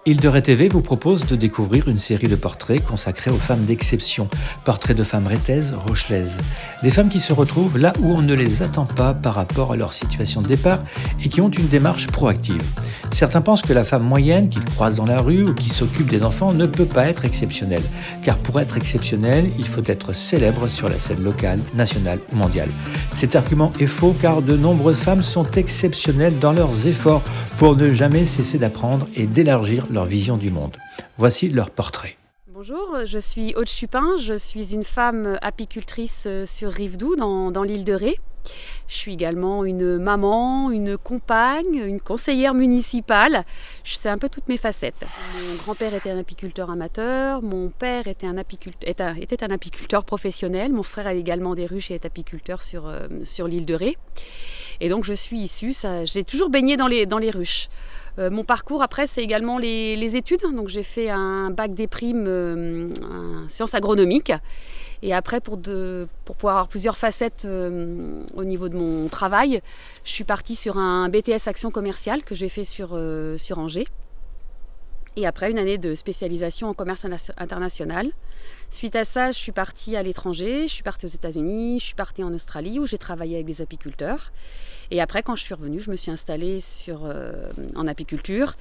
Île de Ré TV vous propose de découvrir une série de portraits consacrés aux femmes d'exception, portraits de femmes rétaises, rochelaises. Des femmes qui se retrouvent là où on ne les attend pas par rapport à leur situation de départ et qui ont une démarche proactive. Certains pensent que la femme moyenne qu'ils croisent dans la rue ou qui s'occupe des enfants ne peut pas être exceptionnelle. Car pour être exceptionnelle, il faut être célèbre sur la scène locale, nationale ou mondiale. Cet argument est faux car de nombreuses femmes sont exceptionnelles dans leurs efforts pour ne jamais cesser d'apprendre et d'élargir leur vision du monde. Voici leur portrait. Bonjour, je suis Aude Chupin, je suis une femme apicultrice sur Rivedoux dans l'île de Ré. Je suis également une maman, une compagne, une conseillère municipale. Je sais un peu toutes mes facettes. Mon grand-père était un apiculteur amateur, mon père était un apiculteur professionnel, mon frère a également des ruches et est apiculteur sur l'île de Ré. Et donc je suis issue, j'ai toujours baigné dans les ruches. Mon parcours après c'est également les études, donc j'ai fait un bac des primes en sciences agronomiques et après pour pouvoir avoir plusieurs facettes au niveau de mon travail, je suis partie sur un BTS Action Commerciale que j'ai fait sur Angers et après une année de spécialisation en commerce international. Suite à ça, je suis partie à l'étranger, je suis partie aux États-Unis, je suis partie en Australie où j'ai travaillé avec des apiculteurs. Et après, quand je suis revenue, je me suis installée en apiculture.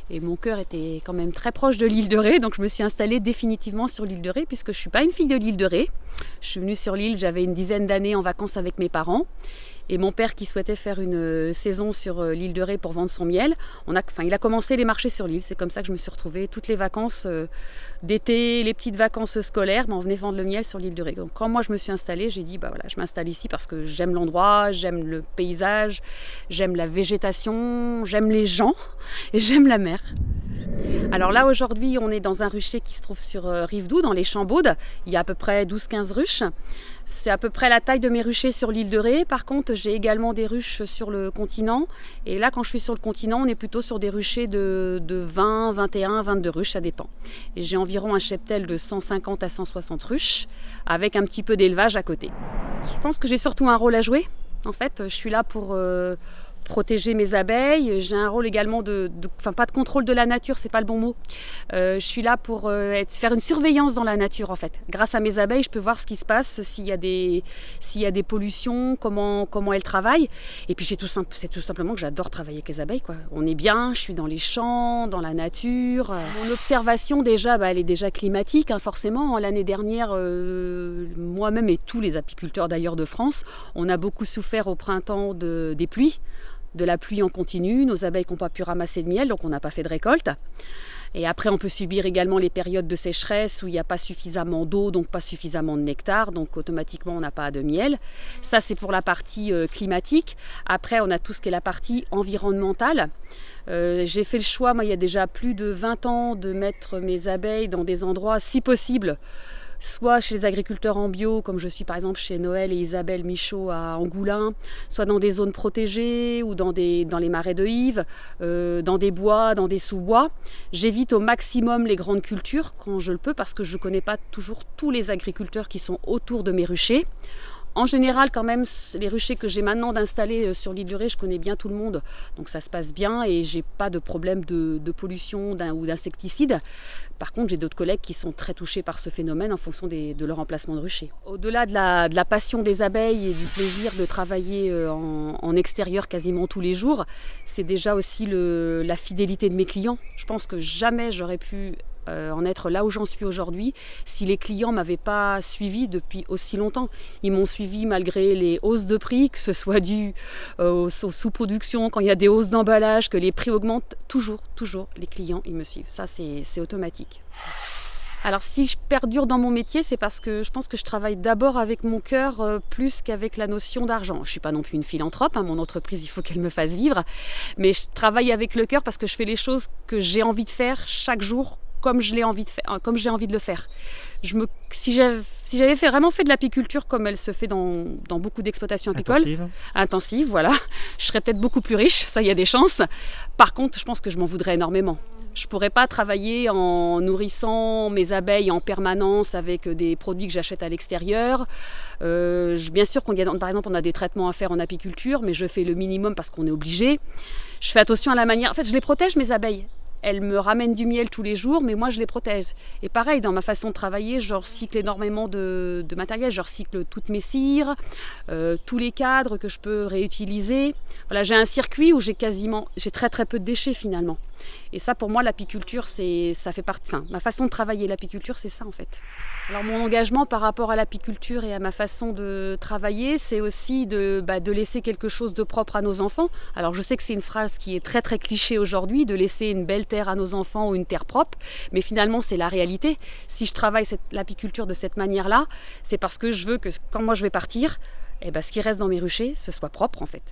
Et mon cœur était quand même très proche de l'île de Ré, donc je me suis installée définitivement sur l'île de Ré, puisque je ne suis pas une fille de l'île de Ré. Je suis venue sur l'île, j'avais une dizaine d'années en vacances avec mes parents. Et mon père qui souhaitait faire une saison sur l'île de Ré pour vendre son miel, il a commencé les marchés sur l'île. C'est comme ça que je me suis retrouvée toutes les vacances d'été, les petites vacances scolaires, on venait vendre le miel sur l'île de Ré. Donc quand moi je me suis installée, j'ai dit voilà, je m'installe ici parce que j'aime l'endroit, j'aime le paysage, j'aime la végétation, j'aime les gens et j'aime la mer. Alors là aujourd'hui on est dans un rucher qui se trouve sur Rivedoux, dans les Champs-Baudes. Il y a à peu près 12-15 ruches. C'est à peu près la taille de mes ruchers sur l'île de Ré. Par contre, j'ai également des ruches sur le continent. Et là, quand je suis sur le continent, on est plutôt sur des ruchers de 20, 21, 22 ruches, ça dépend. Et j'ai environ un cheptel de 150 à 160 ruches, avec un petit peu d'élevage à côté. Je pense que j'ai surtout un rôle à jouer. En fait, je suis là pour protéger mes abeilles. J'ai un rôle également pas de contrôle de la nature, c'est pas le bon mot. Je suis là pour faire une surveillance dans la nature en fait. Grâce à mes abeilles, je peux voir ce qui se passe, s'il y a des pollutions, comment elles travaillent. Et puis c'est tout simplement que j'adore travailler avec les abeilles, quoi. On est bien, je suis dans les champs, dans la nature. Mon observation déjà, elle est déjà climatique, hein, forcément. L'année dernière, moi-même et tous les apiculteurs d'ailleurs de France, on a beaucoup souffert au printemps des pluies. De la pluie en continu, nos abeilles n'ont pas pu ramasser de miel, donc on n'a pas fait de récolte. Et après, on peut subir également les périodes de sécheresse où il n'y a pas suffisamment d'eau, donc pas suffisamment de nectar, donc automatiquement on n'a pas de miel. Ça, c'est pour la partie climatique. Après, on a tout ce qui est la partie environnementale. J'ai fait le choix, moi, il y a déjà plus de 20 ans, de mettre mes abeilles dans des endroits, si possible, soit chez les agriculteurs en bio, comme je suis par exemple chez Noël et Isabelle Michaud à Angoulins, soit dans des zones protégées ou dans les marais de Yves, dans des bois, dans des sous-bois. J'évite au maximum les grandes cultures quand je le peux parce que je ne connais pas toujours tous les agriculteurs qui sont autour de mes ruchers. En général, quand même, les ruchers que j'ai maintenant d'installer sur l'île de Ré, je connais bien tout le monde. Donc ça se passe bien et j'ai pas de problème de pollution ou d'insecticides. Par contre, j'ai d'autres collègues qui sont très touchés par ce phénomène en fonction de leur emplacement de rucher. Au-delà de la passion des abeilles et du plaisir de travailler en extérieur quasiment tous les jours, c'est déjà aussi la fidélité de mes clients. Je pense que jamais j'aurais pu en être là où j'en suis aujourd'hui si les clients ne m'avaient pas suivi depuis aussi longtemps. Ils m'ont suivi malgré les hausses de prix, que ce soit dû aux sous-productions, quand il y a des hausses d'emballage, que les prix augmentent. Toujours, les clients, ils me suivent. Ça, c'est automatique. Alors si je perdure dans mon métier, c'est parce que je pense que je travaille d'abord avec mon cœur plus qu'avec la notion d'argent. Je ne suis pas non plus une philanthrope, hein, mon entreprise, il faut qu'elle me fasse vivre. Mais je travaille avec le cœur parce que je fais les choses que j'ai envie de faire chaque jour, comme j'ai envie de le faire. Si j'avais vraiment fait de l'apiculture comme elle se fait dans beaucoup d'exploitations apicoles, intensive, voilà, je serais peut-être beaucoup plus riche, ça il y a des chances. Par contre, je pense que je m'en voudrais énormément. Je ne pourrais pas travailler en nourrissant mes abeilles en permanence avec des produits que j'achète à l'extérieur. Bien sûr, par exemple, on a des traitements à faire en apiculture, mais je fais le minimum parce qu'on est obligé. Je fais attention à la manière. En fait, je les protège, mes abeilles. elles me ramènent du miel tous les jours, mais moi je les protège. Et pareil, dans ma façon de travailler, je recycle énormément de matériel, je recycle toutes mes cires, tous les cadres que je peux réutiliser. Voilà, j'ai un circuit où j'ai très très peu de déchets finalement. Et ça, pour moi, l'apiculture, ça fait partie. Enfin, ma façon de travailler l'apiculture, c'est ça en fait. Alors mon engagement par rapport à l'apiculture et à ma façon de travailler, c'est aussi de laisser quelque chose de propre à nos enfants. Alors je sais que c'est une phrase qui est très très cliché aujourd'hui, de laisser une belle terre à nos enfants ou une terre propre, mais finalement c'est la réalité. Si je travaille l'apiculture de cette manière-là, c'est parce que je veux que quand moi je vais partir, ce qui reste dans mes ruchers, ce soit propre en fait.